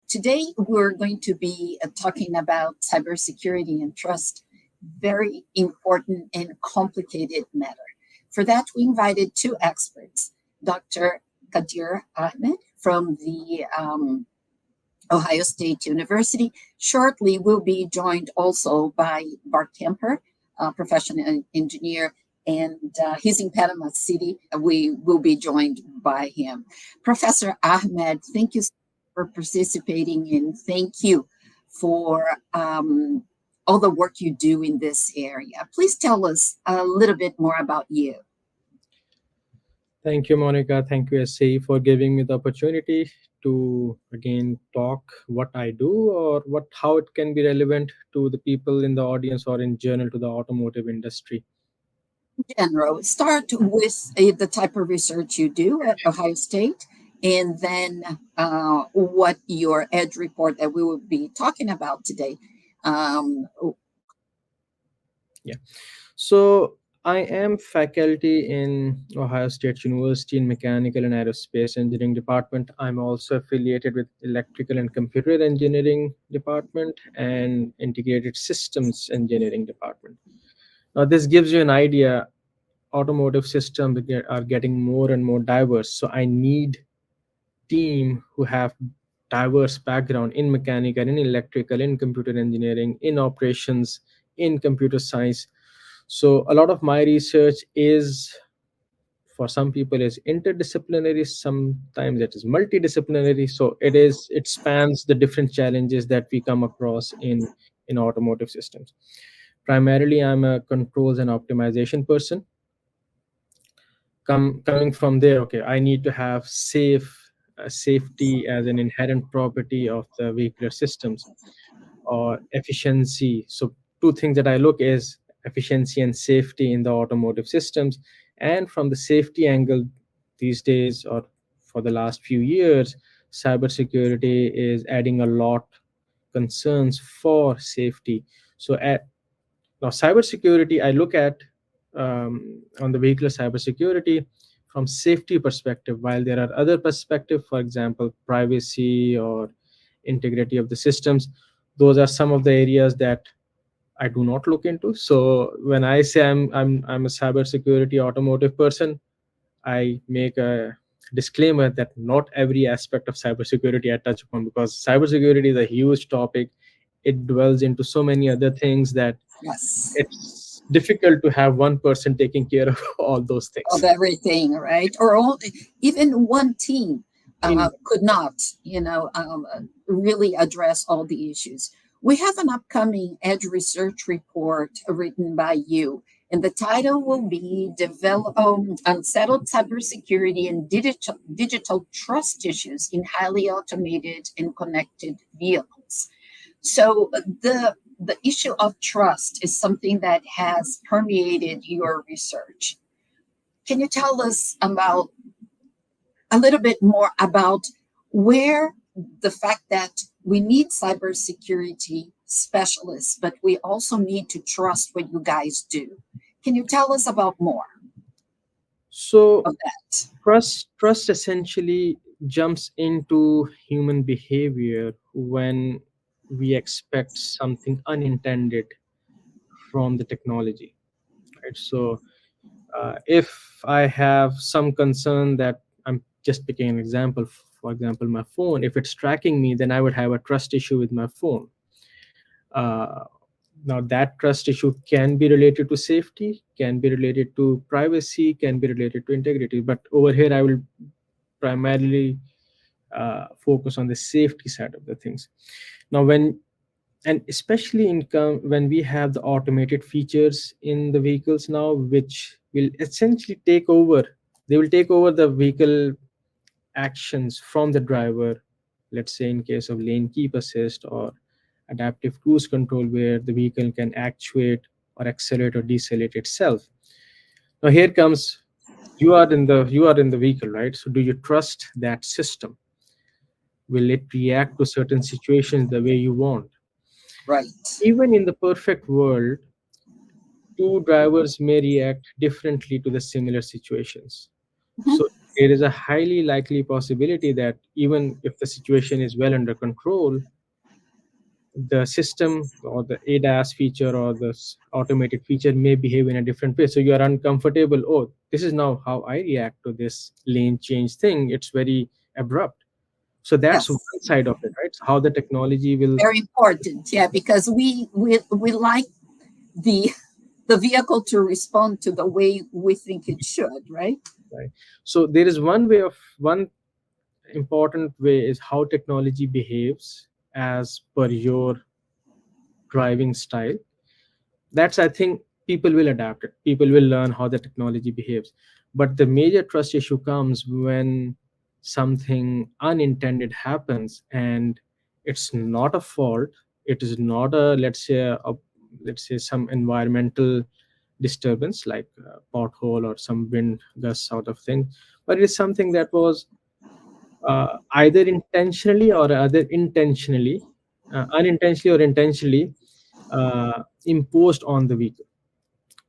Today, we're going to be talking about cybersecurity and trust, very important and complicated matter. For that, we invited two experts, Dr. Qadeer Ahmed from the Ohio State University. Shortly, we'll be joined also by Bart Kemper, professional engineer, and he's in Panama City. We will be joined by him. Professor Ahmed, thank you for participating, and thank you for all the work you do in this area. Please tell us a little bit more about you. Thank you, Monica. Thank you, SC, for giving me the opportunity to again talk what I do or how it can be relevant to the people in the audience or in general to the automotive industry. General, start with the type of research you do at Ohio State, and then what your EDGE report that we will be talking about today. So I am faculty in Ohio State University in Mechanical and Aerospace Engineering Department. I'm also affiliated with Electrical and Computer Engineering Department and Integrated Systems Engineering Department. Now, this gives you an idea. Automotive systems are getting more and more diverse. So I need team who have diverse background in mechanical, in electrical, in computer engineering, in operations, in computer science. So a lot of my research is, for some people, is interdisciplinary. Sometimes it is multidisciplinary. So it spans the different challenges that we come across in automotive systems. Primarily, I'm a controls and optimization person. Coming from there, okay, I need to have safety as an inherent property of the vehicular systems, or efficiency. So two things that I look is efficiency and safety in the automotive systems. And from the safety angle, these days or for the last few years, cybersecurity is adding a lot concerns for safety. So now cybersecurity, I look at on the vehicular cybersecurity from safety perspective, while there are other perspectives, for example, privacy or integrity of the systems. Those are some of the areas that I do not look into. So when I say I'm a cybersecurity automotive person, I make a disclaimer that not every aspect of cybersecurity I touch upon, because cybersecurity is a huge topic. It dwells into so many other things that it's difficult to have one person taking care of all those things. Of everything, right? Or even one team could not, really address all the issues. We have an upcoming EDGE research report written by you, and the title will be Unsettled Cybersecurity and Digital Trust Issues in Highly Automated and Connected Vehicles. So the issue of trust is something that has permeated your research. Can you tell us about a little bit more about where the fact that we need cybersecurity specialists, but we also need to trust what you guys do? Can you tell us about more? So of that? Trust essentially jumps into human behavior when we expect something unintended from the technology, right? So if I have some concern that, I'm just picking an example, for example, my phone, if it's tracking me, then I would have a trust issue with my phone. Now that trust issue can be related to safety, can be related to privacy, can be related to integrity. But over here, I will primarily focus on the safety side of the things. Now, and especially when we have the automated features in the vehicles now, which will essentially take over the vehicle actions from the driver. Let's say in case of lane keep assist or adaptive cruise control, where the vehicle can actuate or accelerate or decelerate itself. Now here comes, you are in the vehicle, right? So do you trust that system? Will it react to certain situations the way you want? Right. Even in the perfect world, two drivers may react differently to the similar situations. So there is a highly likely possibility that even if the situation is well under control, the system or the ADAS feature or the automated feature may behave in a different way. So you are uncomfortable. Oh, this is now how I react to this lane change thing. It's very abrupt. So that's one Yes, side of it, right? So how the technology will. very important. Yeah, because we like the the vehicle to respond to the way we think it should, right? Right. So there is one important way is how technology behaves as per your driving style. That's, I think, people will adapt it. People will learn how the technology behaves. But the major trust issue comes when something unintended happens and it's not a fault. It is not a, let's say some environmental disturbance like a pothole or some wind gust sort of thing, but it is something that was either intentionally or other intentionally, unintentionally or intentionally imposed on the vehicle.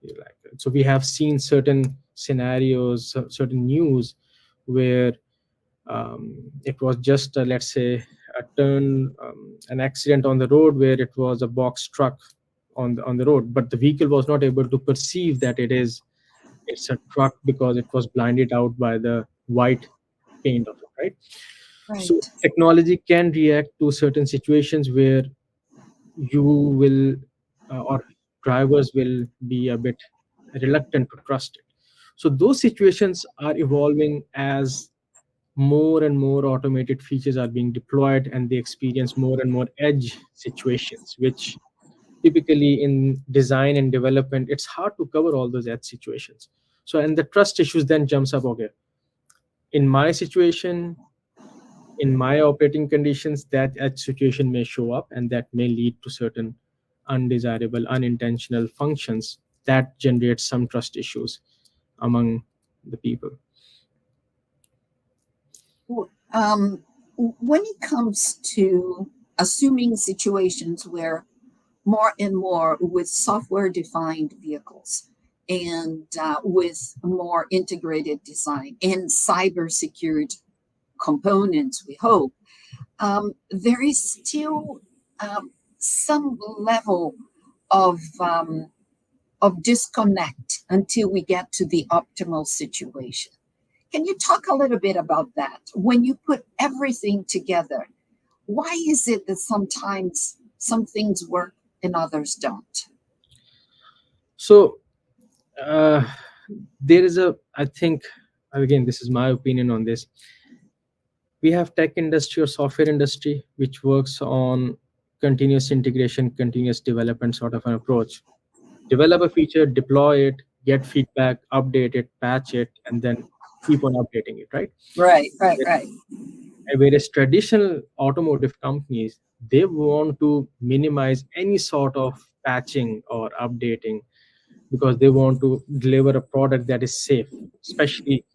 Like, so we have seen certain scenarios, certain news where it was just let's say a turn, an accident on the road where it was a box truck on the road, but the vehicle was not able to perceive that it's a truck because it was blinded out by the white paint of it, right? So Right. technology can react to certain situations where you will or drivers will be a bit reluctant to trust it. So those situations are evolving as more and more automated features are being deployed and they experience more and more edge situations, which typically in design and development it's hard to cover all those edge situations. So and the trust issues then jumps up. Okay, in my situation, in my operating conditions, that edge situation may show up and that may lead to certain undesirable unintentional functions that generate some trust issues among the people. When it comes to assuming situations where more and more with software defined vehicles and with more integrated design and cybersecurity components, we hope, there is still some level of disconnect until we get to the optimal situation. Can you talk a little bit about that? When you put everything together, why is it that sometimes some things work and others don't? So uh, there is a, I think, again, this is my opinion on this. We have tech industry or software industry which works on continuous integration, continuous development sort of an approach. Develop a feature, deploy it, get feedback, update it, patch it, and then keep on updating it, right? Right, right, right. Whereas traditional automotive companies, they want to minimize any sort of patching or updating because they want to deliver a product that is safe. Especially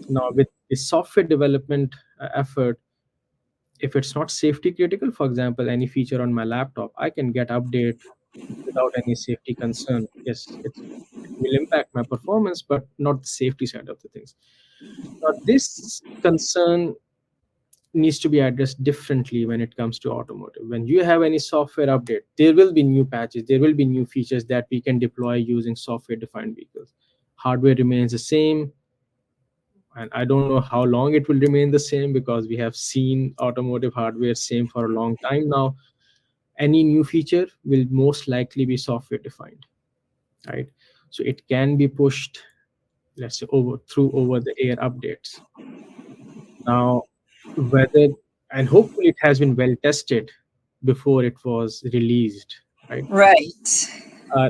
now with the software development effort, if it's not safety critical, for example, any feature on my laptop, I can get update without any safety concern. Yes, it will impact my performance, but not the safety side of the things. Now, this concern needs to be addressed differently when it comes to automotive. When you have any software update, there will be new patches, there will be new features that we can deploy using software defined vehicles. Hardware remains the same, and I don't know how long it will remain the same because we have seen automotive hardware same for a long time now. Any new feature will most likely be software defined, right? So it can be pushed, let's say, over the air updates. Now, whether, and hopefully it has been well tested before it was released, right? Right.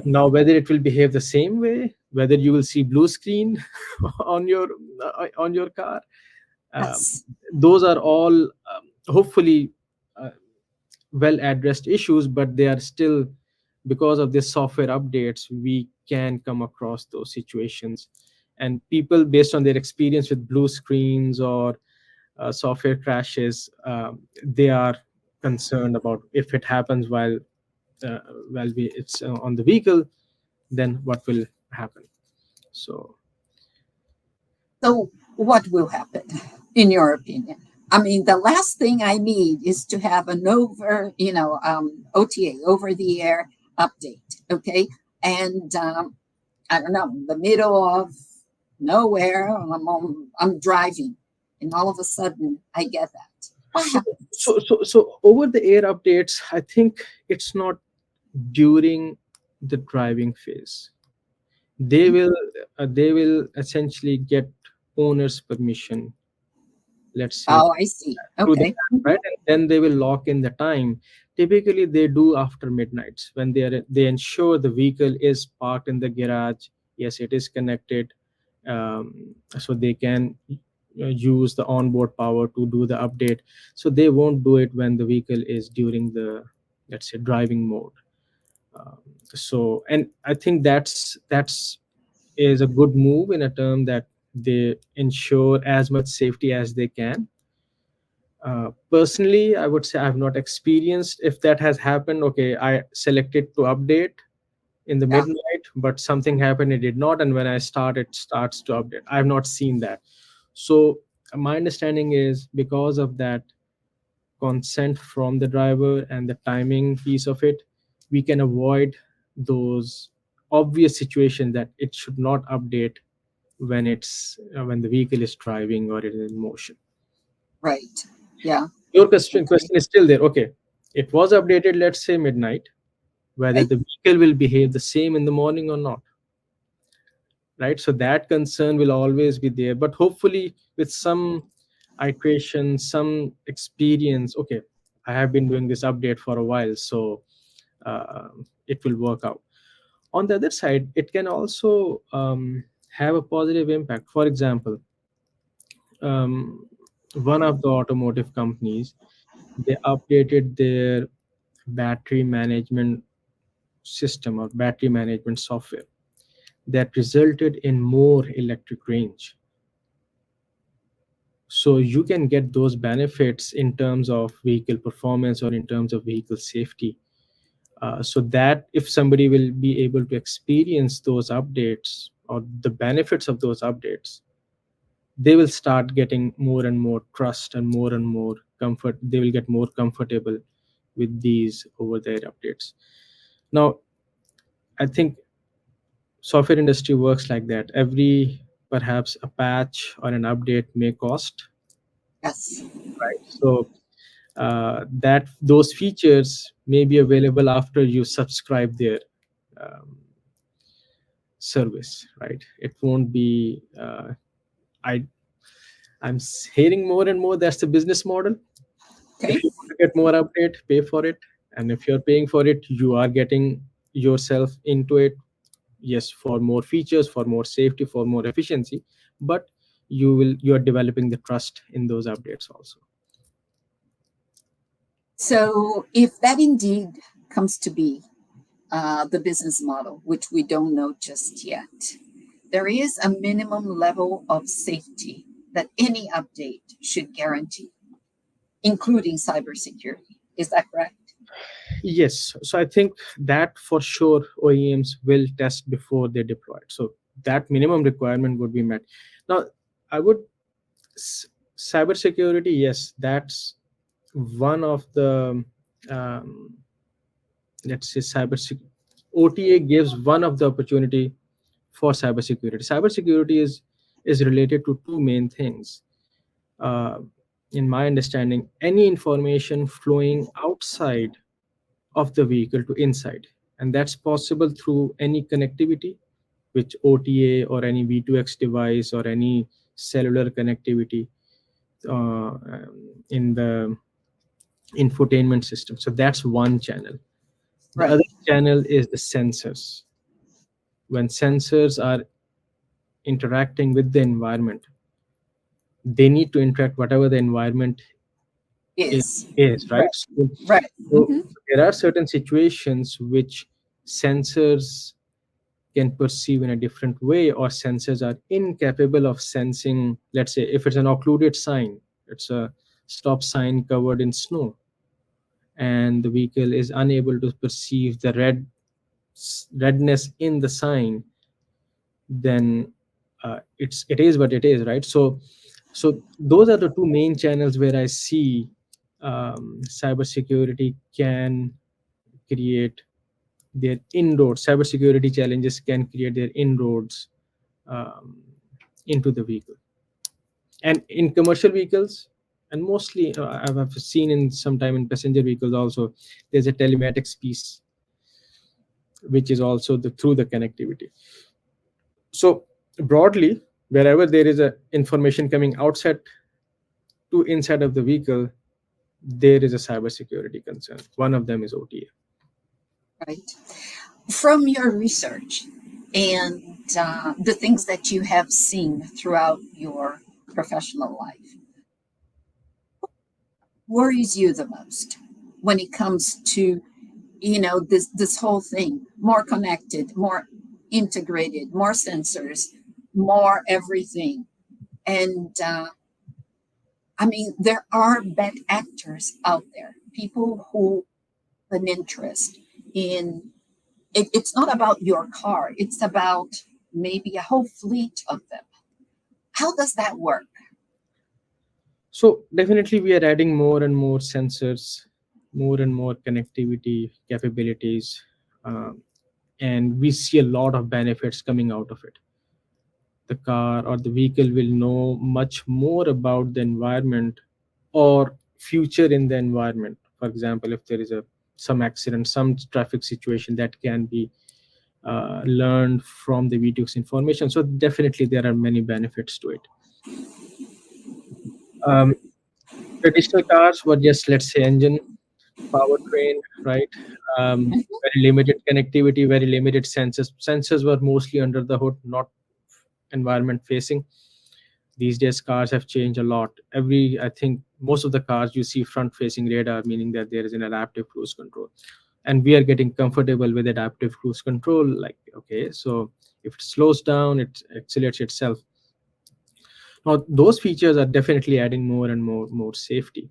Now, whether it will behave the same way, whether you will see blue screen on your car, um, Yes. those are all hopefully uh, well addressed issues, but they are still, because of this software updates, we can come across those situations. And people, based on their experience with blue screens or software crashes, they are concerned about if it happens uh, while it's on the vehicle, then what will happen. So So what will happen, in your opinion? I mean, the last thing I need is to have an OTA, over the air update. Okay. And I don't know, in the middle of nowhere, I'm driving, and all of a sudden I get that. What So, happens? so over the air updates, I think it's not during the driving phase. They Okay. will they will essentially get owner's permission, let's say, Oh, I see. through the Okay. app, right? And then they will lock in the time. Typically, they do after midnights when they ensure the vehicle is parked in the garage. Yes, it is connected, so they can use the onboard power to do the update. So they won't do it when the vehicle is during the, let's say, driving mode. Um, so, and I think that's is a good move in a term that they ensure as much safety as they can. Personally, I would say I've not experienced if that has happened. Okay, I selected to update in the Yeah. midnight, but something happened, it did not. And when I start, it starts to update. I've not seen that. So, my understanding is because of that consent from the driver and the timing piece of it, we can avoid those obvious situations that it should not update when when the vehicle is driving or it is in motion. Right. Yeah. Your question Okay. question is still there. Okay, it was updated, let's say midnight. Whether Right. the vehicle will behave the same in the morning or not, right? So that concern will always be there. But hopefully, with some iteration, some experience, okay, I have been doing this update for a while, so it will work out. On the other side, it can also have a positive impact. For example, um, one of the automotive companies, they updated their battery management system or battery management software that resulted in more electric range. So you can get those benefits in terms of vehicle performance or in terms of vehicle safety. So that if somebody will be able to experience those updates or the benefits of those updates, they will start getting more and more trust and more comfort. They will get more comfortable with these over there updates. Now, I think software industry works like that. Every perhaps a patch or an update may cost, Yes. right? So that those features may be available after you subscribe their um, service, right? It won't be. I hearing more and more that's the business model. If Okay. you want to get more update, pay for it, and if you're paying for it, you are getting yourself into it. Yes, for more features, for more safety, for more efficiency, but you are developing the trust in those updates also. So, if that indeed comes to be the business model, which we don't know just yet, there is a minimum level of safety that any update should guarantee, including cybersecurity. Is that correct? Yes, so I think that for sure OEMs will test before they deploy it. So that minimum requirement would be met. Now, I would cybersecurity. Yes, that's one of the um, let's say OTA gives one of the opportunity for cybersecurity. Cybersecurity is related to two main things. Uh, in my understanding, any information flowing outside of the vehicle to inside, and that's possible through any connectivity, which OTA or any V2X device or any cellular connectivity in the infotainment system. So that's one channel. The Right. other channel is the sensors. When sensors are interacting with the environment, they need to interact whatever the environment i- Is. is, Right. right? So, Right. so there are certain situations which sensors can perceive in a different way, or sensors are incapable of sensing. Let's say if it's an occluded sign, it's a stop sign covered in snow, and the vehicle is unable to perceive the redness in the sign, then it is what it is, right? So those are the two main channels where I see cybersecurity can create their inroads. Cybersecurity challenges can create their inroads um, into the vehicle. And in commercial vehicles, and mostly I've seen in sometime in passenger vehicles also, there's a telematics piece, which is also through the connectivity. So broadly, wherever there is a information coming outside to inside of the vehicle, there is a cybersecurity concern. One of them is OTA. Right. From your research and the things that you have seen throughout your professional life, worries you the most when it comes to, this whole thing, more connected, more integrated, more sensors, more everything? And I mean, there are bad actors out there, people who have an interest in it. It's not about your car, it's about maybe a whole fleet of them. How does that work? So definitely we are adding more and more sensors, more and more connectivity capabilities, um, and we see a lot of benefits coming out of it. The car or the vehicle will know much more about the environment or future in the environment. For example, if there is a some accident, some traffic situation that can be learned from the video's information. So definitely there are many benefits to it. Um, Traditional cars were just, let's say, engine, powertrain, right? Very limited connectivity, very limited sensors. Sensors were mostly under the hood, not environment facing. These days cars have changed a lot. I think most of the cars you see front facing radar, meaning that there is an adaptive cruise control, and we are getting comfortable with adaptive cruise control. Like, okay, so if it slows down, it accelerates itself. Now those features are definitely adding more and more safety.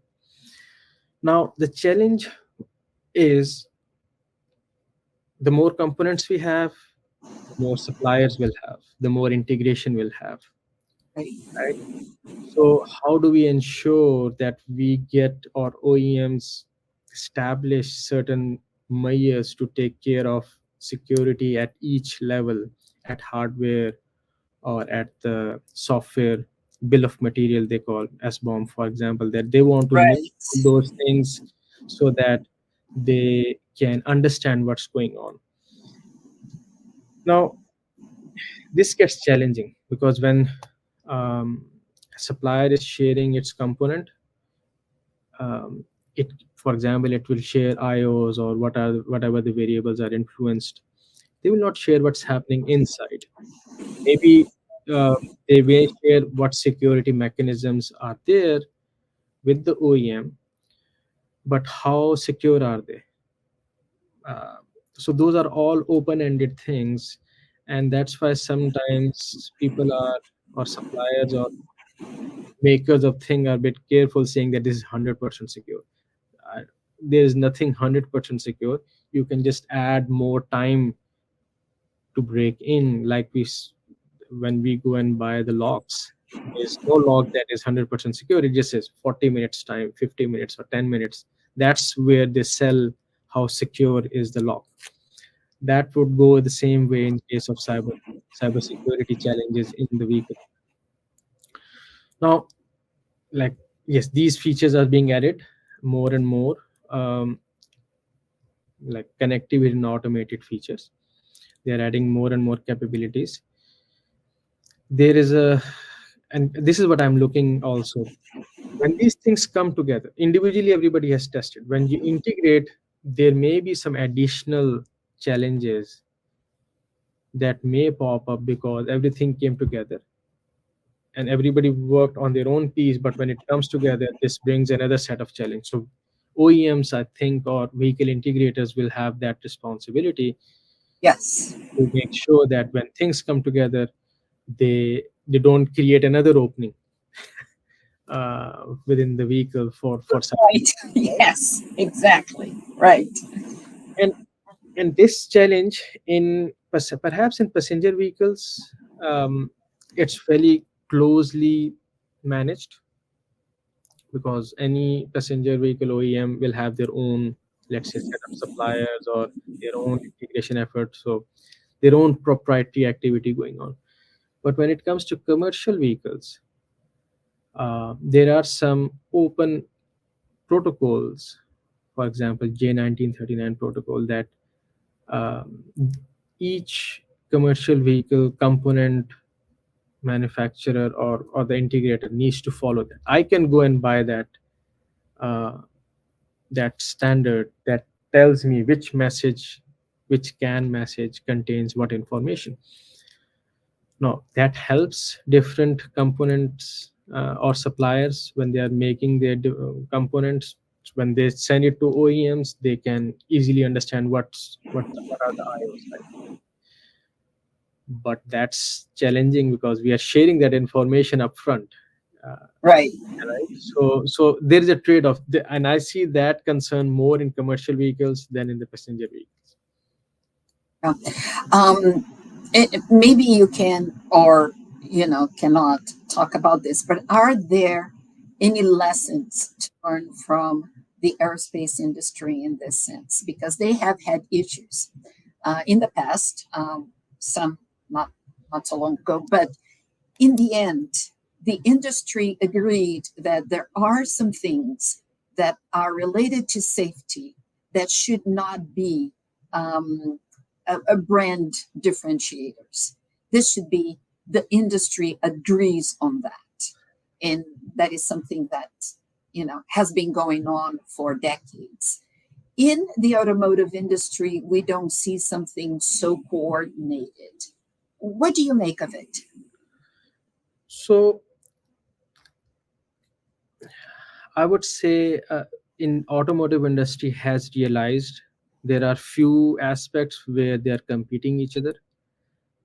Now the challenge is, the more components we have, the more suppliers will have, the more integration will have, Right. right? So how do we ensure that we get our OEMs establish certain measures to take care of security at each level, at hardware or at the software bill of material, they call SBOM, for example, that they want to know Right. those things so that they can understand what's going on. Now this gets challenging because when um, a supplier is sharing its component, um, it, for example, it will share IOs or whatever the variables are influenced. They will not share what's happening inside. Maybe uh, they may share what security mechanisms are there with the OEM, but how secure are they? Uh, so those are all open-ended things, and that's why sometimes people are, or suppliers or makers of thing, are a bit careful saying that this is 100% secure. uh, there's nothing 100% secure. You can just add more time to break in, like when we go and buy the locks, there's no lock that is 100% secure. It just says 40 minutes time, 50 minutes or 10 minutes. That's where they sell how secure is the lock. That would go the same way in case of cybersecurity challenges in the vehicle. Now, like, yes, these features are being added more and more, um, like connectivity and automated features. They are adding more and more capabilities. There is a, and this is what I'm looking also. When these things come together, individually everybody has tested. When you integrate, there may be some additional challenges that may pop up because everything came together and everybody worked on their own piece. But when it comes together, this brings another set of challenge. So OEMs, I think, or vehicle integrators will have that responsibility Yes. to make sure that when things come together, they don't create another opening within the vehicle for some, Right. Yes, exactly. Right. and this challenge in perhaps in passenger vehicles, um, it's very closely managed, because any passenger vehicle OEM will have their own, let's say, set of suppliers or their own integration efforts, so their own proprietary activity going on. But when it comes to commercial vehicles, there are some open protocols, for example, J1939 protocol, that um, each commercial vehicle component manufacturer or the integrator needs to follow that. I can go and buy uh, that standard that tells me which message, which CAN message contains what information. Now that helps different components or suppliers when they are making their components. When they send it to OEMs, they can easily understand what are the IOs like. But that's challenging because we are sharing that information upfront. Uh, Right. right, so there is a trade-off, and I see that concern more in commercial vehicles than in the passenger vehicles. Yeah. Um, maybe you can or cannot talk about this, but are there any lessons to learn from the aerospace industry in this sense? Because they have had issues in the past, some not so long ago, but in the end, the industry agreed that there are some things that are related to safety that should not be a brand differentiators. This should be, the industry agrees on that. And that is something that, has been going on for decades. In the automotive industry, we don't see something so coordinated. What do you make of it? So I would say in automotive industry has realized there are few aspects where they are competing each other,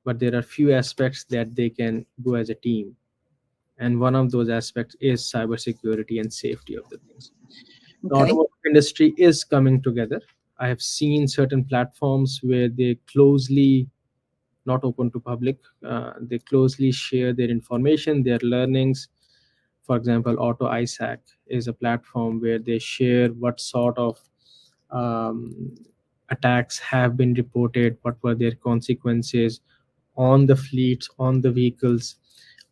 but there are few aspects that they can go as a team. And one of those aspects is cybersecurity and safety of the things. The Okay. automotive industry is coming together. I have seen certain platforms where they closely, not open to public, they closely share their information, their learnings. For example, Auto ISAC is a platform where they share what sort of um, attacks have been reported, what were their consequences on the fleets, on the vehicles,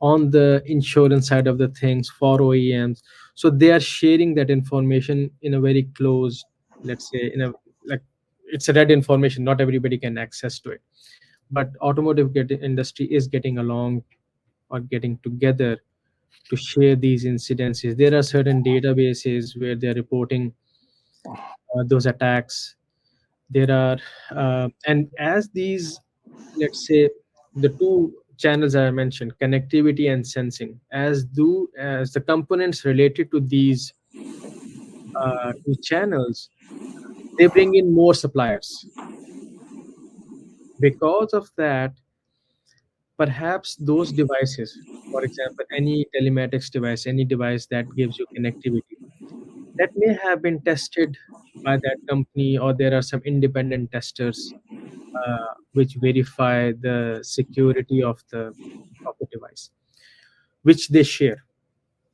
on the insurance side of the things for OEMs. So they are sharing that information in a very close, let's say, in a, like, it's a red information. Not everybody can access to it, but industry is getting along or getting together to share these incidences. There are certain databases where they're reporting those attacks. There are and as these, let's say, the two channels I mentioned, connectivity and sensing, as the components related to these two channels, they bring in more suppliers. Because of that, perhaps those devices, for example, any telematics device, any device that gives you connectivity, that may have been tested by that company, or there are some independent testers which verify the security of the device, which they share.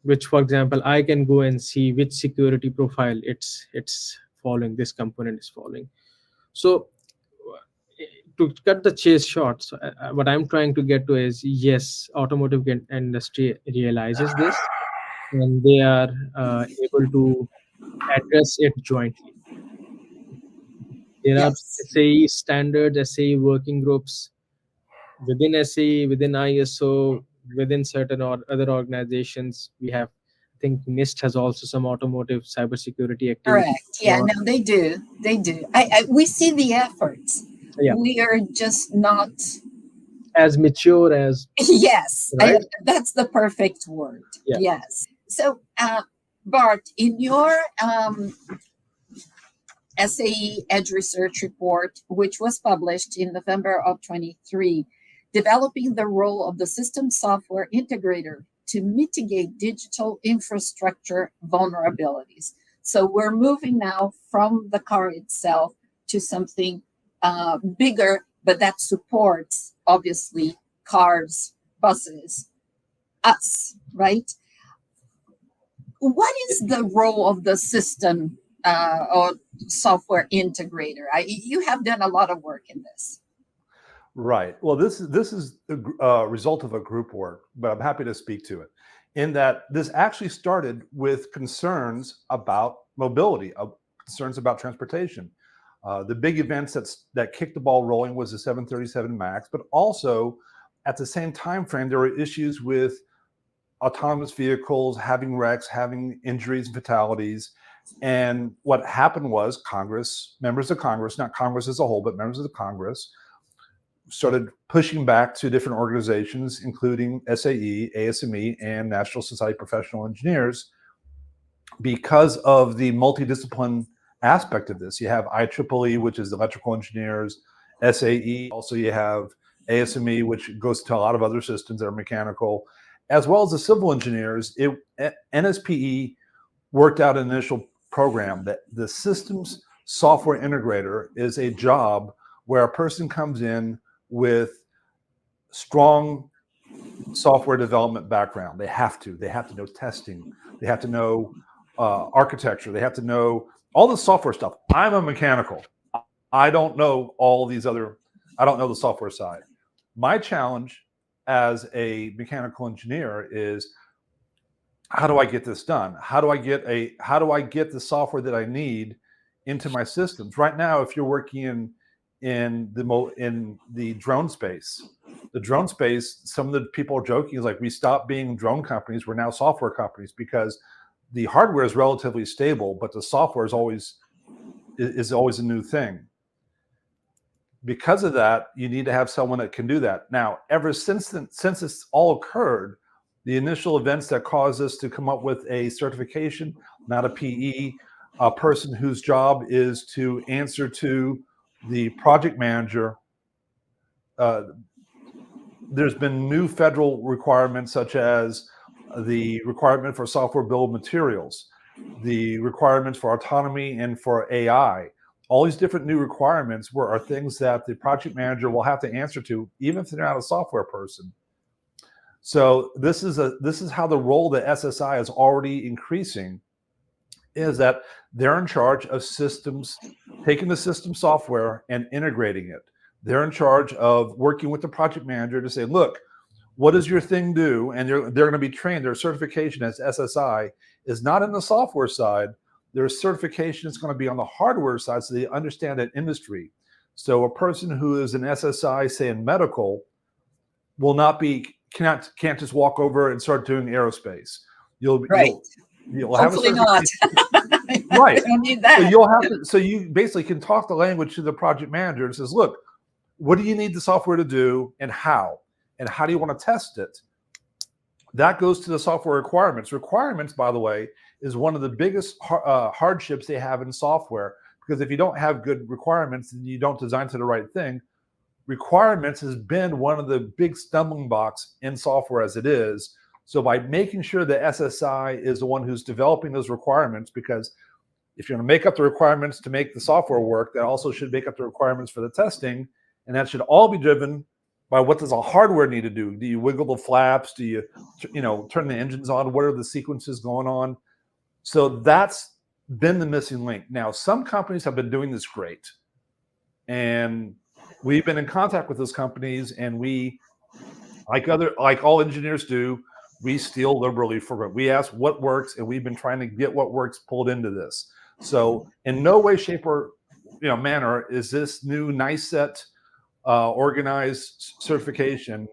Which, for example, I can go and see which security profile it's following. This component is following. So, to cut the chase short, so, what I'm trying to get to is, yes, automotive industry realizes this, and they are able to address it jointly. There are Yes. SAE standards, SAE working groups within SAE, within ISO, within certain or other organizations. We have, I think NIST has also some automotive cybersecurity activity Correct. going Yeah, on. no, they do. They do. We see the efforts. Yeah, We are just not. as mature as, Yes, right? that's the perfect word. Yeah. Yes. So, Bart, in your SAE Edge Research Report, which was published in November of 23, developing the role of the system software integrator to mitigate digital infrastructure vulnerabilities. So we're moving now from the car itself to something bigger, but that supports obviously cars buses, us, right? What is the role of the system or software integrator? You have done a lot of work in this. Right. Well, this is a result of a group work, but I'm happy to speak to it. In that this actually started with concerns about mobility, concerns about transportation. The big events that kicked the ball rolling was the 737 MAX, but also at the same time frame there were issues with autonomous vehicles having wrecks, having injuries and fatalities. And what happened was members of Congress, not Congress as a whole, but members of the Congress, started pushing back to different organizations, including SAE, ASME, and National Society of Professional Engineers, because of the multidiscipline aspect of this. You have IEEE, which is electrical engineers, SAE, also you have ASME, which goes to a lot of other systems that are mechanical, as well as the civil engineers. NSPE worked out an initial program that the systems software integrator is a job where a person comes in with strong software development background. They have to know testing. They have to know architecture. They have to know all the software stuff. I'm a mechanical. I don't know all these other, I don't know the software side. My challenge as a mechanical engineer is, how do I get this done? How do I get the software that I need into my systems? Right now, if you're working in the drone space, some of the people are joking is like, we stopped being drone companies, we're now software companies, because the hardware is relatively stable, but the software is always a new thing. Because of that, you need to have someone that can do that. Now, ever since this all occurred, the initial events that caused us to come up with a certification, not a PE, a person whose job is to answer to the project manager. There's been new federal requirements, such as the requirement for software bill of materials, the requirements for autonomy and for AI. All these different new requirements are things that the project manager will have to answer to, even if they're not a software person. So this is how the role that SSI is already increasing, is that they're in charge of systems, taking the system software and integrating it. They're in charge of working with the project manager to say, look, what does your thing do? And they're going to be trained. Their certification as SSI is not in the software side. Their certification is going to be on the hardware side, so they understand that industry. So a person who is an SSI, say in medical, will not be can't just walk over and start doing aerospace. You'll Hopefully not. Right. Don't need that. So you basically can talk the language to the project manager and says, look, what do you need the software to do, and how do you want to test it? That goes to the software requirements. Requirements, by the way, is one of the biggest hardships they have in software, because if you don't have good requirements and you don't design to the right thing, requirements has been one of the big stumbling blocks in software as it is. So by making sure that SSI is the one who's developing those requirements, because if you're going to make up the requirements to make the software work, that also should make up the requirements for the testing. And that should all be driven by what does a hardware need to do? Do you wiggle the flaps? Do you turn the engines on? What are the sequences going on? So that's been the missing link. Now, some companies have been doing this great, and we've been in contact with those companies, and we, like all engineers do, we steal liberally from it. We ask what works, and we've been trying to get what works pulled into this. So in no way, shape, or manner is this new NICET organized certification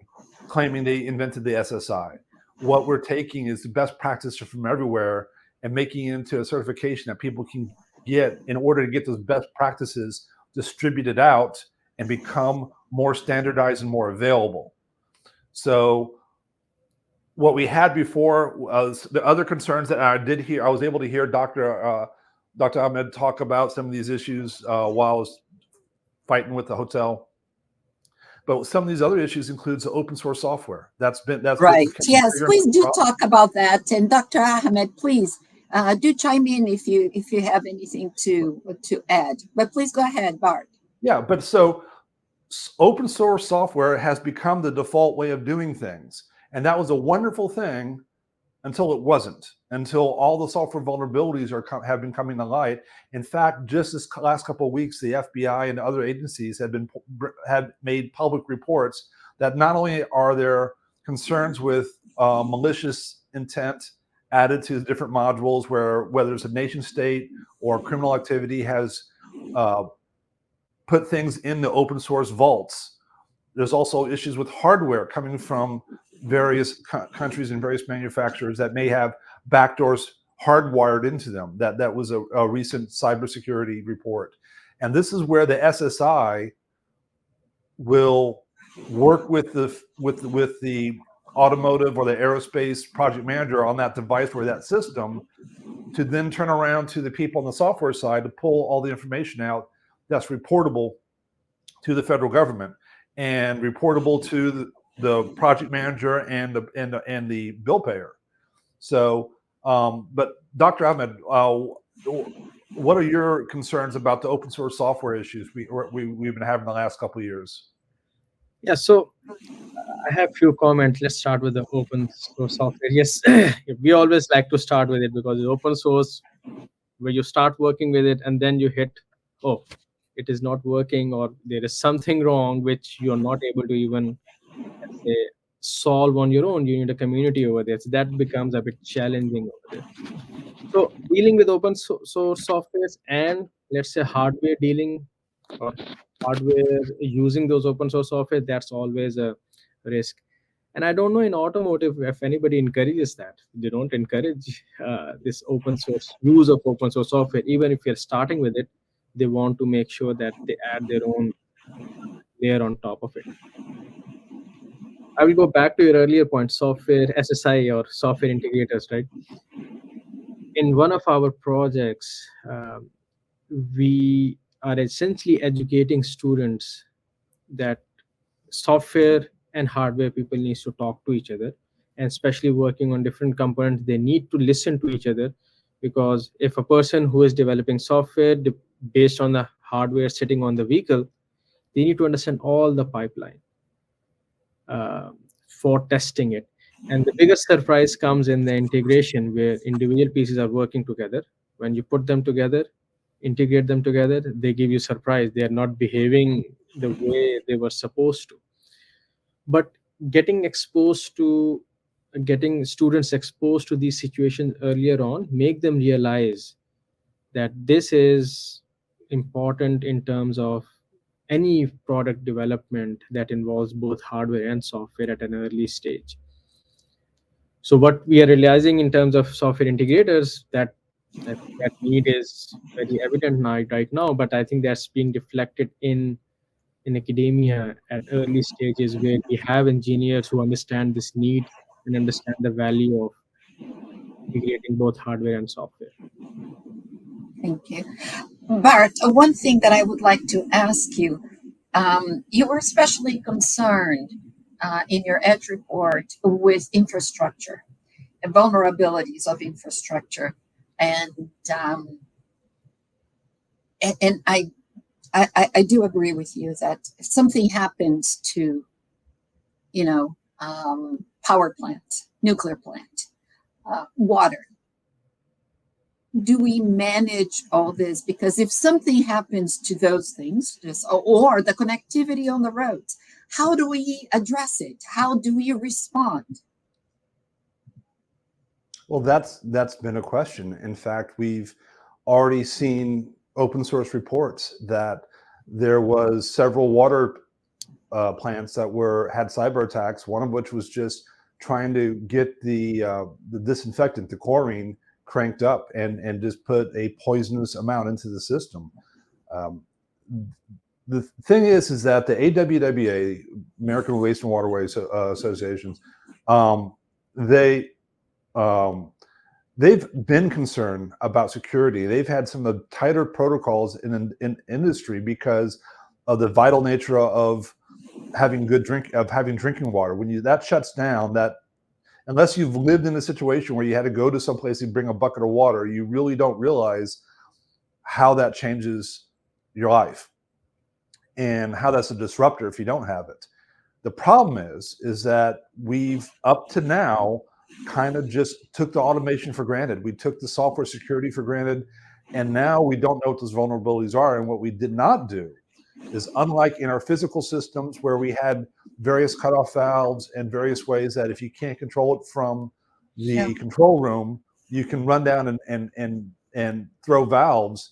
claiming they invented the SSI. What we're taking is the best practice from everywhere and making it into a certification that people can get in order to get those best practices distributed out and become more standardized and more available. So what we had before was the other concerns that I did hear. I was able to hear Dr. Ahmed talk about some of these issues while I was fighting with the hotel. But some of these other issues includes the open source software. That's right. Yes, please do talk about that. And Dr. Ahmed, please do chime in if you have anything to add. But please go ahead, Bart. Yeah, but so open source software has become the default way of doing things. And that was a wonderful thing until it wasn't, until all the software vulnerabilities have been coming to light. In fact, just this last couple of weeks, the FBI and other agencies have made public reports that not only are there concerns with malicious intent added to different modules, whether it's a nation state or criminal activity has put things in the open source vaults. There's also issues with hardware coming from various countries and various manufacturers that may have backdoors hardwired into them. That was a recent cybersecurity report. And this is where the SSI will work with the automotive or the aerospace project manager on that device or that system to then turn around to the people on the software side to pull all the information out that's reportable to the federal government and reportable to the project manager and the bill payer. So, but Dr. Ahmed, what are your concerns about the open source software issues we've been having the last couple of years? Yeah, so I have few comments. Let's start with the open source software. Yes, we always like to start with it because it's open source, where you start working with it and then you hit, oh, it is not working, or there is something wrong which you're not able to even, let's say, solve on your own. You need a community over there. So that becomes a bit challenging over there. So dealing with open source softwares and, let's say, hardware dealing or hardware using those open source software, that's always a risk. And I don't know in automotive if anybody encourages that. They don't encourage this open source use of open source software. Even if you're starting with it, they want to make sure that they add their own layer on top of it. I will go back to your earlier point, software SSI or software integrators, right? In one of our projects, we are essentially educating students that software and hardware people needs to talk to each other, and especially working on different components, they need to listen to each other, because if a person who is developing software based on the hardware sitting on the vehicle, they need to understand all the pipeline for testing it. And the biggest surprise comes in the integration, where individual pieces are working together. When you put them together, integrate them together, they give you surprise. They are not behaving the way they were supposed to. But getting students exposed to these situations earlier on, make them realize that this is important in terms of any product development that involves both hardware and software at an early stage. So what we are realizing in terms of software integrators, that need is very evident right now, but I think that's being reflected in academia at early stages, where we have engineers who understand this need and understand the value of integrating both hardware and software. Thank you. Bart, one thing that I would like to ask you, you were especially concerned in your EDGE report with infrastructure and vulnerabilities of infrastructure. And I do agree with you that if something happens to, power plant, nuclear plant, water, do we manage all this? Because if something happens to those things, or the connectivity on the roads, how do we address it? How do we respond? Well, that's been a question. In fact, we've already seen open source reports that there was several water plants that had cyber attacks. One of which was just trying to get the disinfectant, the chlorine, cranked up and just put a poisonous amount into the system. The thing is that the AWWA, American Waste and Waterways Associations, they've been concerned about security. They've had some of the tighter protocols in industry because of the vital nature of having drinking water. When that shuts down, unless you've lived in a situation where you had to go to some place and bring a bucket of water, you really don't realize how that changes your life. and how that's a disruptor if you don't have it. The problem is that we've up to now kind of just took the automation for granted. We took the software security for granted, and now we don't know what those vulnerabilities are. And what we did not do is, unlike in our physical systems where we had various cutoff valves and various ways that if you can't control it from the control room, you can run down and throw valves.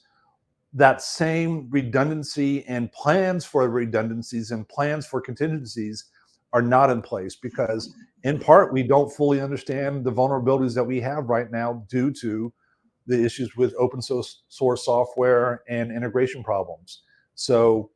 That same redundancy and plans for redundancies and plans for contingencies are not in place because, in part, we don't fully understand the vulnerabilities that we have right now due to the issues with open source software and integration problems. So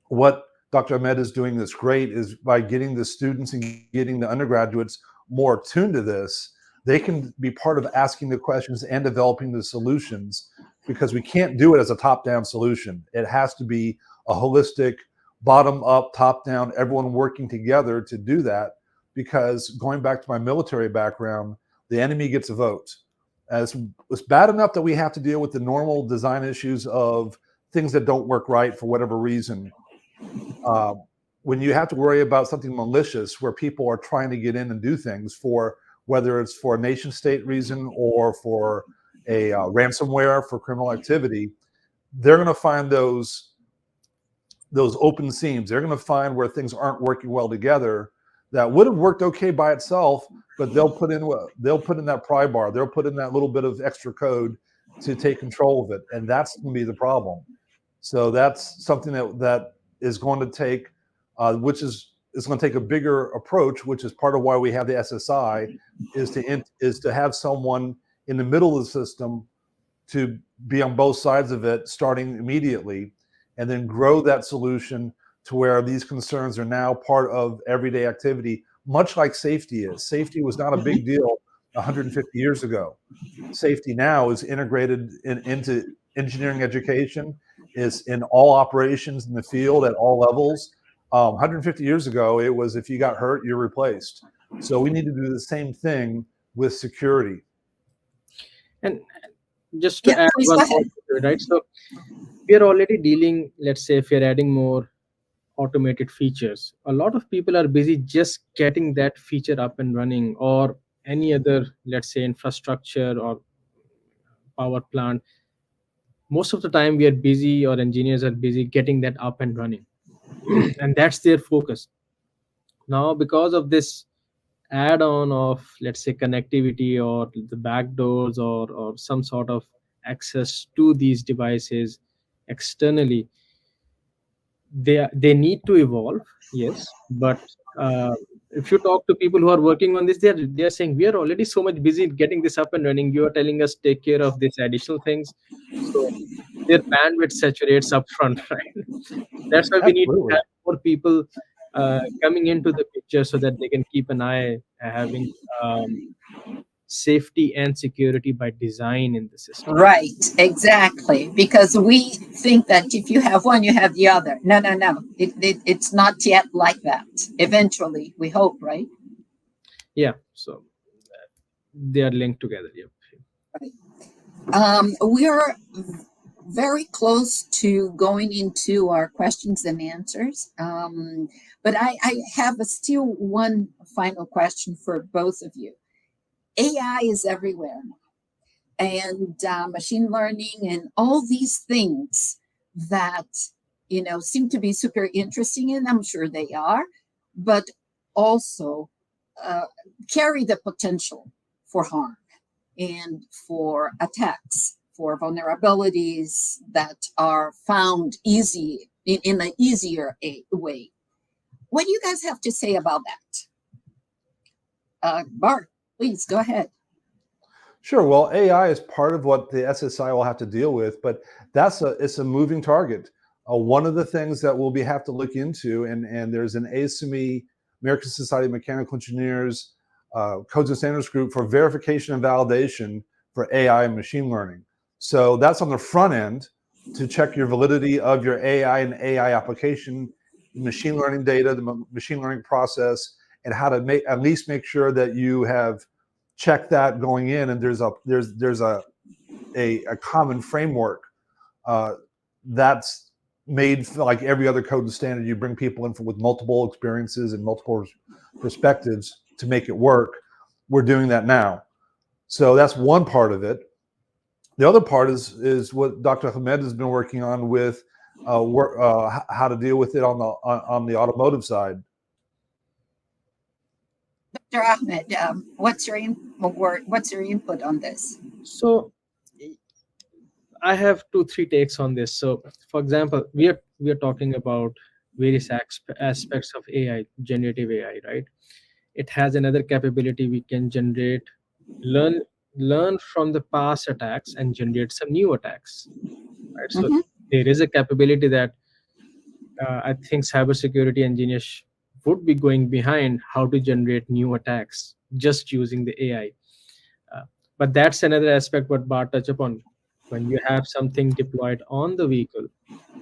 what Dr. Ahmed is doing that's great is by getting the students and getting the undergraduates more attuned to this, they can be part of asking the questions and developing the solutions, because we can't do it as a top-down solution. It has to be a holistic, bottom-up, top-down, everyone working together to do that, because going back to my military background, the enemy gets a vote. It's bad enough that we have to deal with the normal design issues of things that don't work right for whatever reason. When you have to worry about something malicious where people are trying to get in and do things for, whether it's for a nation state reason or for a ransomware for criminal activity, they're going to find those open seams. They're going to find where things aren't working well together that would have worked okay by itself, but they'll put in that pry bar. They'll put in that little bit of extra code to take control of it, and that's going to be the problem. So that's something that is going to take, which is going to take a bigger approach, which is part of why we have the SSI, is to have someone in the middle of the system to be on both sides of it, starting immediately, and then grow that solution to where these concerns are now part of everyday activity, much like safety is. Safety was not a big deal 150 years ago. Safety now is integrated into engineering education, is in all operations in the field at all levels. 150 years ago, it was if you got hurt, you're replaced. So we need to do the same thing with security. And just to add one more to it, right? So we are already dealing, let's say if you're adding more automated features, a lot of people are busy just getting that feature up and running, or any other, let's say, infrastructure or power plant. Most of the time we are busy, or engineers are busy getting that up and running. And that's their focus. Now, because of this add-on of, let's say, connectivity or the backdoors or some sort of access to these devices externally, they need to evolve, yes. But if you talk to people who are working on this, they're saying we are already so much busy getting this up and running. You are telling us take care of these additional things, so their bandwidth saturates up front, right? That's why we need to have more people coming into the picture so that they can keep an eye having safety and security by design in the system. Right, exactly. Because we think that if you have one, you have the other. No. It's not yet like that. Eventually, we hope, right? Yeah, so they are linked together. Yep. Right. We are very close to going into our questions and answers. But I have still one final question for both of you. AI is everywhere, and machine learning and all these things that, seem to be super interesting, and I'm sure they are, but also carry the potential for harm and for attacks, for vulnerabilities that are found easy in an easier way. What do you guys have to say about that? Bart, please go ahead. Sure. Well, AI is part of what the SSI will have to deal with, but it's a moving target. One of the things that we'll have to look into, and there's an ASME, American Society of Mechanical Engineers, Codes and Standards Group for verification and validation for AI and machine learning. So that's on the front end to check your validity of your AI and AI application, machine learning data, the machine learning process, and how to at least make sure that you have checked that going in, and there's a common framework. That's made like every other code and standard. You bring people in with multiple experiences and multiple perspectives to make it work. We're doing that now. So that's one part of it. The other part is what Dr. Ahmed has been working on with how to deal with it on the automotive side. Dr. Ahmed, what's your input on this? So I have 2-3 takes on this. So for example, we are talking about various aspects of AI, generative AI, right? It has another capability. We can generate, learn from the past attacks and generate some new attacks, right? So there is a capability that I think cybersecurity engineers would be going behind how to generate new attacks just using the AI. But that's another aspect what Bart touched upon. When you have something deployed on the vehicle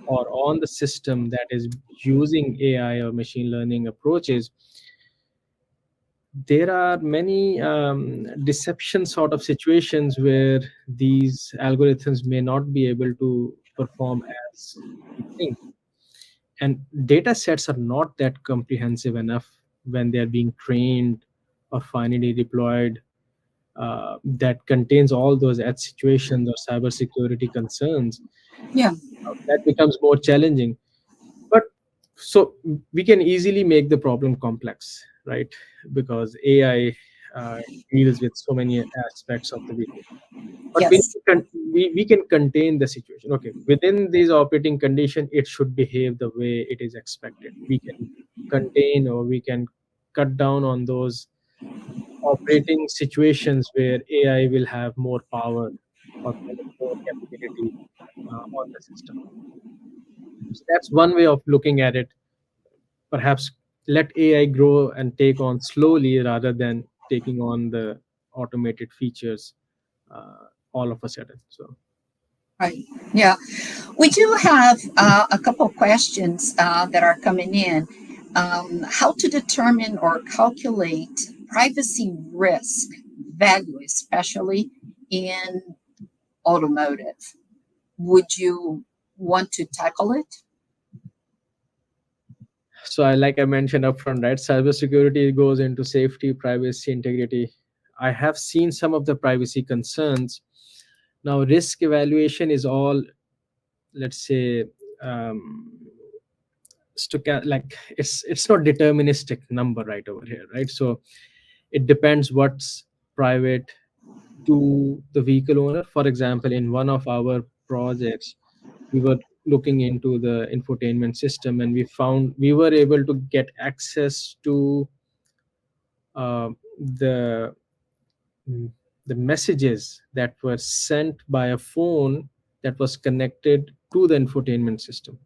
or on the system that is using AI or machine learning approaches, there are many deception sort of situations where these algorithms may not be able to perform as we think. And data sets are not that comprehensive enough when they're being trained or finally deployed that contains all those edge situations or cybersecurity concerns. Yeah. That becomes more challenging. But so we can easily make the problem complex, right? Because AI deals with so many aspects of the vehicle. But Yes. we can contain the situation. Okay, within these operating condition, it should behave the way it is expected. We can contain or we can cut down on those operating situations where AI will have more power or more capability on the system. So that's one way of looking at it. Perhaps let AI grow and take on slowly rather than taking on the automated features all of a sudden. So. Right. Yeah. We do have a couple of questions that are coming in. How to determine or calculate privacy risk value, especially in automotive. Would you want to tackle it? So like I mentioned upfront, right? Cybersecurity goes into safety, privacy, integrity. I have seen some of the privacy concerns. Now, risk evaluation is all, let's say, like it's not deterministic number right over here, right? So it depends what's private to the vehicle owner. For example, in one of our projects, we were looking into the infotainment system, and we found we were able to get access to the messages that were sent by a phone that was connected to the infotainment system,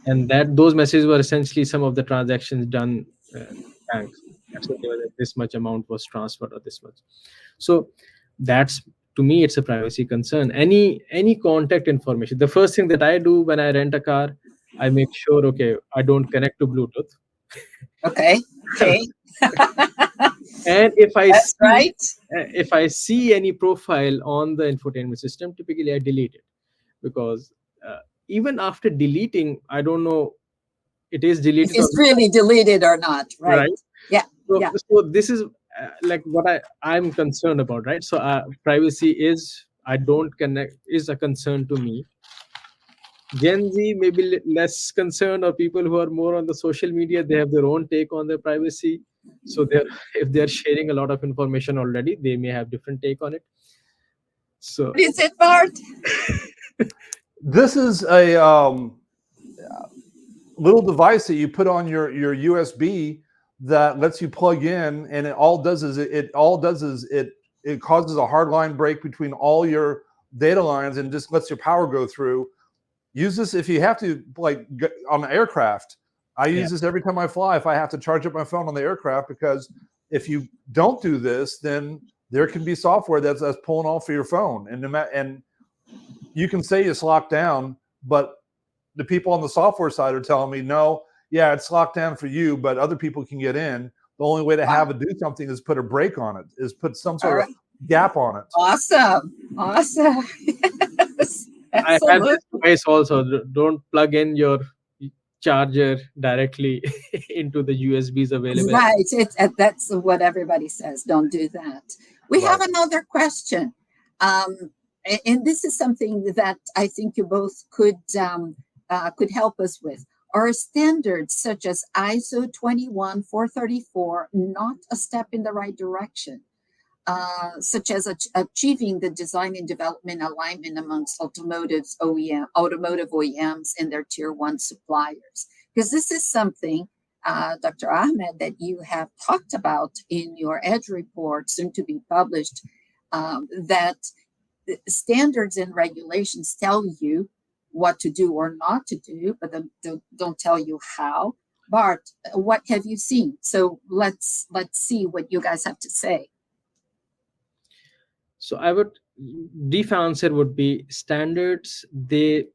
and that those messages were essentially some of the transactions done banks. That's what they were, this much amount was transferred or this much. So that's, to me, it's a privacy concern. Any contact information, the first thing that I do when I rent a car, I make sure, okay, I don't connect to Bluetooth. Okay. And if I That's see, right. if I see any profile on the infotainment system, typically I delete it, because even after deleting, I don't know it is deleted If it's really deleted or not, right? Yeah. So, Yeah. so this is like what I'm concerned about, right? So privacy is, I don't connect, is a concern to me. Gen Z may be less concerned, or people who are more on the social media, they have their own take on their privacy. So if they're sharing a lot of information already, they may have different take on it. So what is it, Bart? This is a little device that you put on your USB that lets you plug in, and it causes a hard line break between all your data lines and just lets your power go through. Use this if you have to, like on the aircraft. I use this every time I fly if I have to charge up my phone on the aircraft, because if you don't do this, then there can be software that's pulling off of your phone, and you can say it's locked down, but the people on the software side are telling me, no, yeah, it's locked down for you, but other people can get in. The only way to have it do something is put a break on it, is put some sort of gap on it. Awesome. Yes. I device also. Don't plug in your charger directly into the USBs available. Right. That's what everybody says. Don't do that. We have another question. And this is something that I think you both could help us with. Are standards such as ISO 21434 not a step in the right direction, such as achieving the design and development alignment amongst automotive OEMs and their tier one suppliers? Because this is something, Dr. Ahmed, that you have talked about in your EDGE report, soon to be published, that standards and regulations tell you what to do or not to do, but don't tell you how. Bart, what have you seen? So let's see what you guys have to say. So I would, brief answer would be standards. They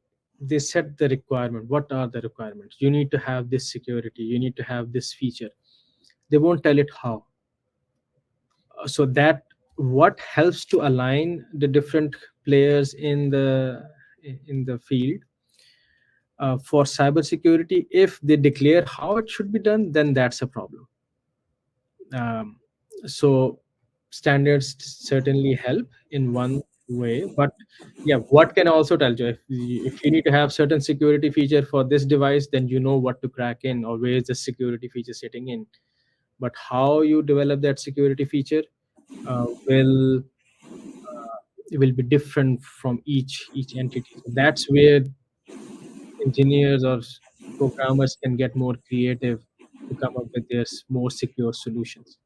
set the requirement. What are the requirements? You need to have this security. You need to have this feature. They won't tell it how. So that what helps to align the different players in the field for cybersecurity. If they declare how it should be done, then that's a problem. So standards certainly help in one way, but yeah, what can also tell you if you need to have certain security feature for this device, then you know what to crack in or where is the security feature sitting in. But how you develop that security feature will be different from each entity. So that's where engineers or programmers can get more creative to come up with their more secure solutions.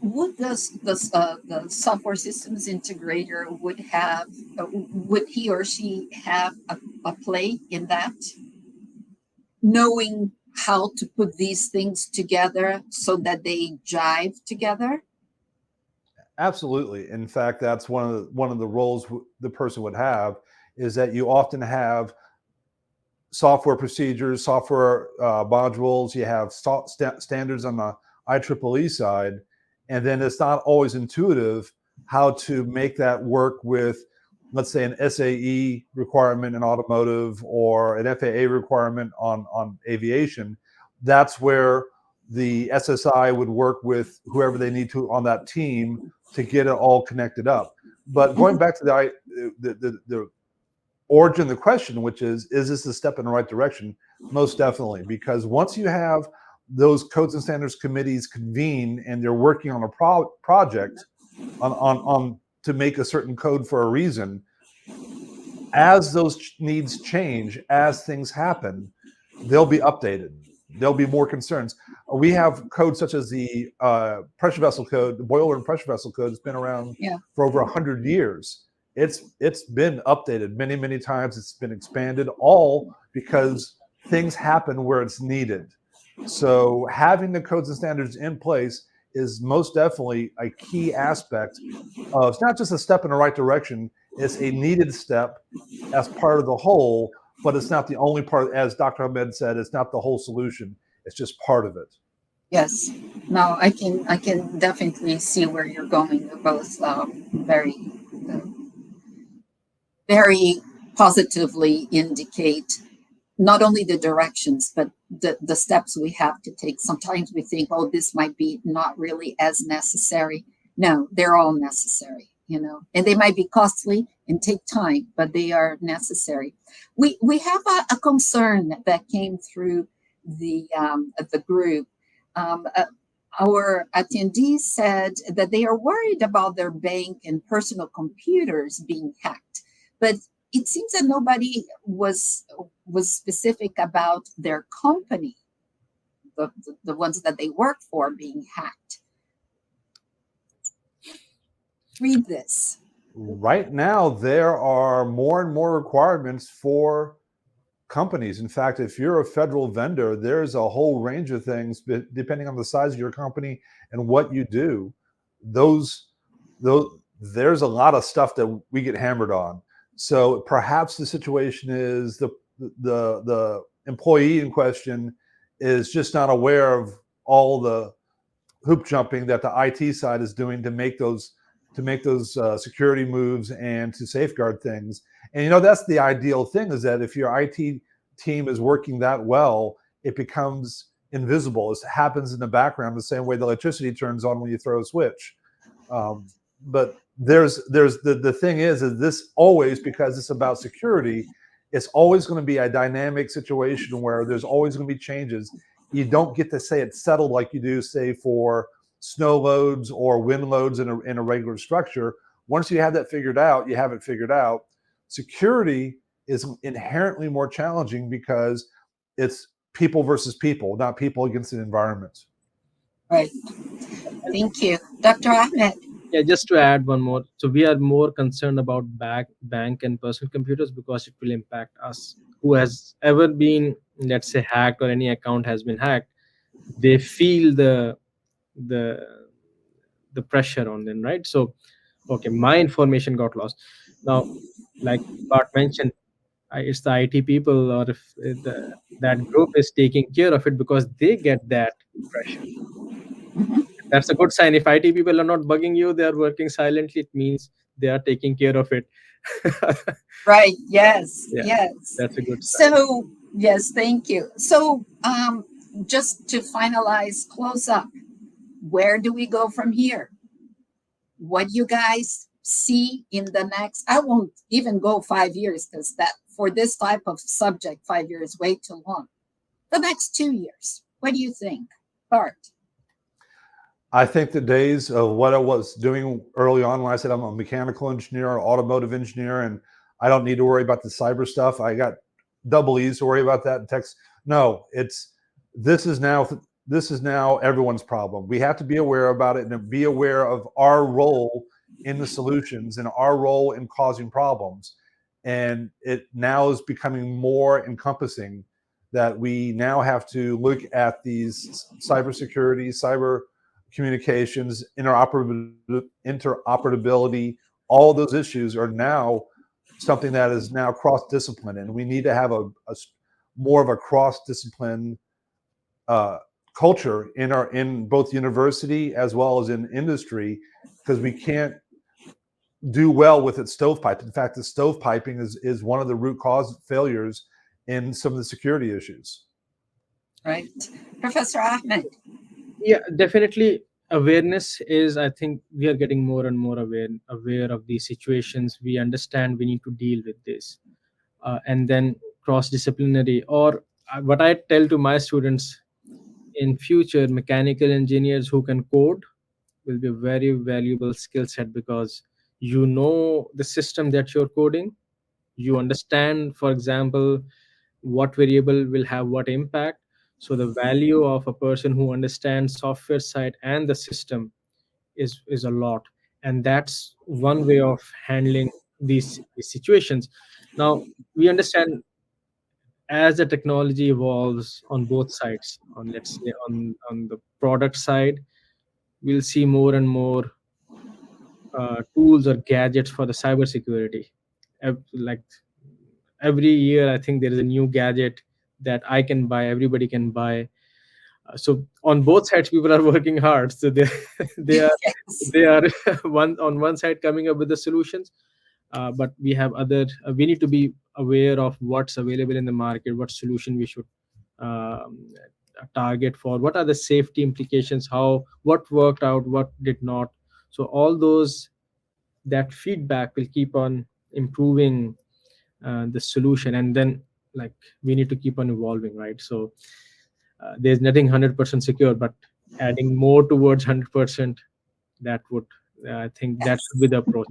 Would the software systems integrator would he or she have a play in that, knowing how to put these things together so that they jive together? Absolutely. In fact, that's one of the roles the person would have, is that you often have software procedures, software modules. You have standards on the IEEE side, and then it's not always intuitive how to make that work with, let's say, an SAE requirement in automotive or an FAA requirement on aviation. That's where the SSI would work with whoever they need to on that team to get it all connected up. But going back to the origin of the question, which is this a step in the right direction? Most definitely, because once you have those codes and standards committees convene and they're working on a project on to make a certain code for a reason, as those needs change, as things happen, they'll be updated. There'll be more concerns. We have codes such as the pressure vessel code, the boiler and pressure vessel code has been around for over 100 years. It's been updated many times. It's been expanded, all because things happen where it's needed. So having the codes and standards in place is most definitely a key aspect of, it's not just a step in the right direction, it's a needed step as part of the whole, but it's not the only part. As Dr. Ahmed said, it's not the whole solution. It's just part of it. Yes. No, I can definitely see where you're going. They're both very positively indicate not only the directions, but the steps we have to take. Sometimes we think, oh, this might be not really as necessary. No, they're all necessary, and they might be costly and take time, but they are necessary. We have a concern that came through the group. Our attendees said that they are worried about their bank and personal computers being hacked, but it seems that nobody was specific about their company, the ones that they work for, being hacked. Read this. Right now, there are more and more requirements for companies. In fact, if you're a federal vendor, there's a whole range of things, depending on the size of your company and what you do. There's a lot of stuff that we get hammered on. So perhaps the situation is the employee in question is just not aware of all the hoop jumping that the IT side is doing to make those to make those security moves and to safeguard things. And you know, that's the ideal thing, is that if your IT team is working that well, it becomes invisible. It happens in the background the same way the electricity turns on when you throw a switch. But there's the thing is this always, because it's about security, it's always going to be a dynamic situation where there's always going to be changes. You don't get to say it's settled like you do, say, for snow loads or wind loads in a regular structure. Once you have that figured out, you have it figured out. Security is inherently more challenging because it's people versus people, not people against an environment. Right. Thank you. Dr. Ahmed. Yeah, just to add one more. So we are more concerned about bank and personal computers because it will impact us. Who has ever been, let's say, hacked, or any account has been hacked, they feel the pressure on them, right? So, okay, my information got lost. Now, like Bart mentioned, it's the IT people, or if that group is taking care of it, because they get that pressure. That's a good sign. If IT people are not bugging you, they are working silently, it means they are taking care of it. Right. Yes. Yeah, yes. that's a good sign. So, yes, thank you. So, just to finalize, close up, where do we go from here? What you guys see in the next, I won't even go 5 years, because that for this type of subject, 5 years is way too long. The next 2 years, what do you think, Bart? I think the days of what I was doing early on, when I said I'm a mechanical engineer or automotive engineer and I don't need to worry about the cyber stuff, I got double E's to worry about that in text. No, this is now everyone's problem. We have to be aware about it and be aware of our role in the solutions and our role in causing problems. And it now is becoming more encompassing, that we now have to look at these cybersecurity, cyber communications, interoperability, all those issues are now something that is now cross-discipline, and we need to have a more of a cross-discipline culture in both university as well as in industry, because we can't do well with it stovepipe. In fact, the stovepiping is one of the root cause failures in some of the security issues. Right. Professor Ahmed. Yeah, definitely. Awareness is, I think we are getting more and more aware of these situations. We understand we need to deal with this. And then cross-disciplinary, or what I tell to my students, in future, mechanical engineers who can code will be a very valuable skill set, because you know the system that you're coding. You understand, for example, what variable will have what impact. So the value of a person who understands software side and the system is a lot, and that's one way of handling these situations. Now we understand, as the technology evolves on both sides, on, let's say, on the product side, we'll see more and more tools or gadgets for the cybersecurity. Like every year, I think there is a new gadget that I can buy, everybody can buy. So on both sides, people are working hard. So they they are on one side coming up with the solutions, but we have other. We need to be aware of what's available in the market, what solution we should target for, what are the safety implications, what worked out, what did not. So all those, that feedback will keep on improving the solution, and then, like, we need to keep on evolving, right? So there's nothing 100% secure, but adding more towards 100%, that would I think that should be the approach.